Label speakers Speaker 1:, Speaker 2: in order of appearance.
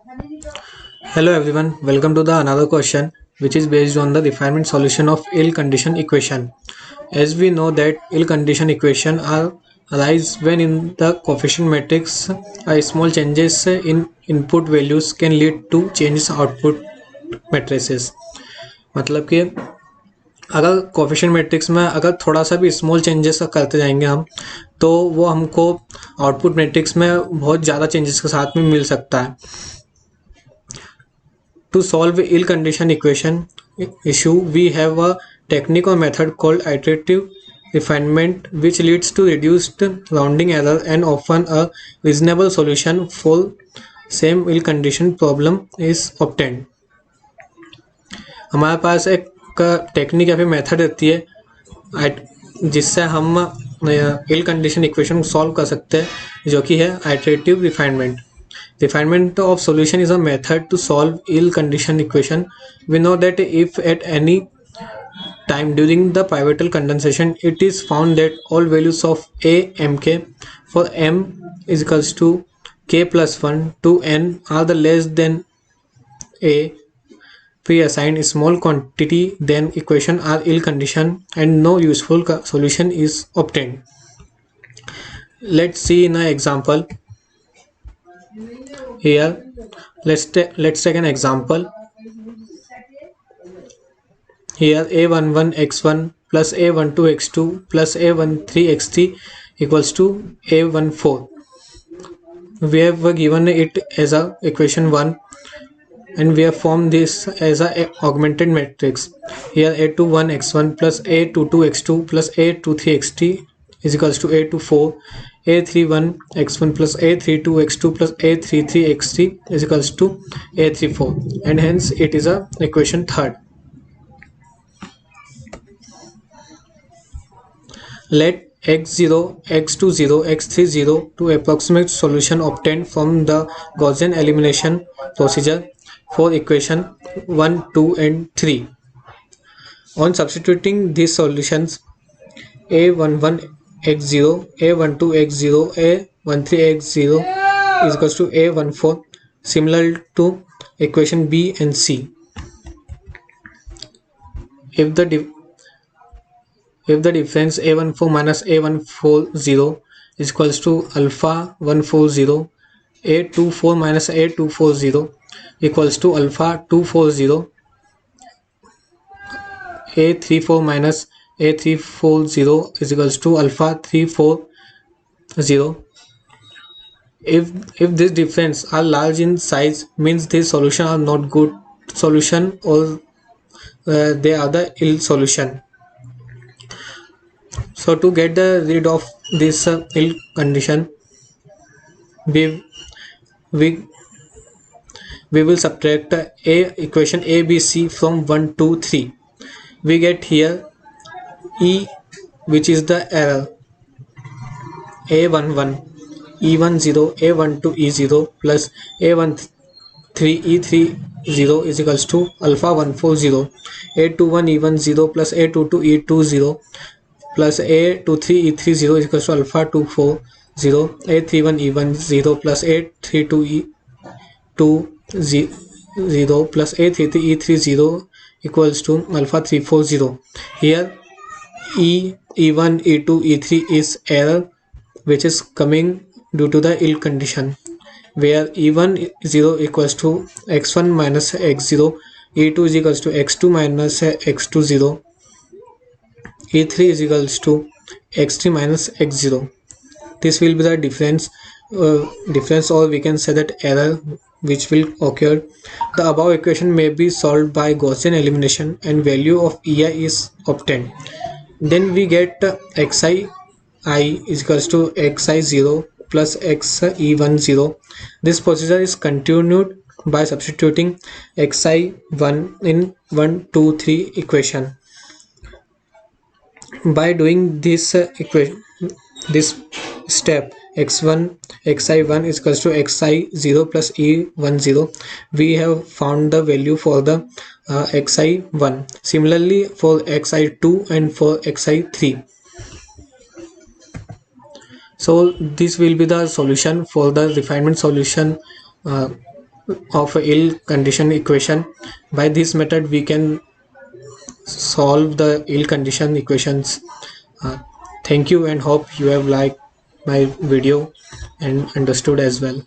Speaker 1: Hello everyone, welcome to the another question which is based on the refinement solution of ill condition equation. As we know that ill condition equation are arise when in the coefficient matrix small changes in input values can lead to changes output matrices. मतलब कि अगर coefficient matrix में अगर थोड़ा सा भी small changes करते जाएंगे हम तो वो हमको आउटपुट मैट्रिक्स में बहुत ज़्यादा चेंजेस के साथ में मिल सकता है. To solve ill condition equation issue, we have a technique or method called iterative refinement, which leads to reduced rounding error and often a reasonable solution for same ill condition problem is obtained. हमारे पास एक technique या फिर method रहती है जिससे हम इल condition equation solve कर सकते हैं, जो कि है iterative refinement. Refinement of solution is a method to solve ill condition equation. We know that if at any time during the pivotal condensation it is found that all values of a mk for m is equals to k plus 1 to n are the less than a pre-assigned small quantity, then equation are ill condition and no useful solution is obtained. Let's see in an example. Here let's take an example. Here a11 x1 plus a12 x2 plus a13 x3 equals to a14. We have given it as a equation 1 and we have formed this as a augmented matrix. Here a21 x1 plus a22 x2 plus a23 x3 is equals to a24. a31 x1 plus a32 x2 plus a33 x3 is equals to a34, and hence it is a equation third. Let x0 x20 x30 to approximate solution obtained from the Gaussian elimination procedure for equation 1, 2 and 3. On substituting these solutions, a11 x0 a12 x0 a13 x0 is equals to a14, similar to equation b and c. If the difference a14 minus a140 is equals to alpha 140, a24 minus a240 equals to alpha 240, a34 minus a340 is equals to alpha 340. If this difference are large in size, means these solution are not good solution or they are the ill solution. So to get rid of this ill condition, we will subtract equation ABC from 1 to 3. We get here E, which is the error, a11 e10 a12 e0 plus a13 e30 is equals to alpha 140, a21 e10 plus a22 e20 plus a23 e30 is equals to alpha 240, a31 e10 plus a32 e20 plus a33 e30 equals to alpha 340. Here E1, E2, E3 is error which is coming due to the ill condition, where E1 0 equals to x1 minus x0, E2 is equals to x2 minus x20, E3 is equals to x3 minus x0. This will be the difference or we can say that error which will occur. The above equation may be solved by Gaussian elimination and value of EI is obtained. Then we get xi is equals to xi0 plus xe10. This procedure is continued by substituting xi1 in 1, 2, 3 equation. By doing this this step, xi1 is equals to xi0 plus e10, we have found the value for the xi1. Similarly for xi2 and for xi3. So this will be the solution for the refinement solution of a ill condition equation. By this method we can solve the ill condition equations. uh, Thank you and hope you have liked my video and understood as well.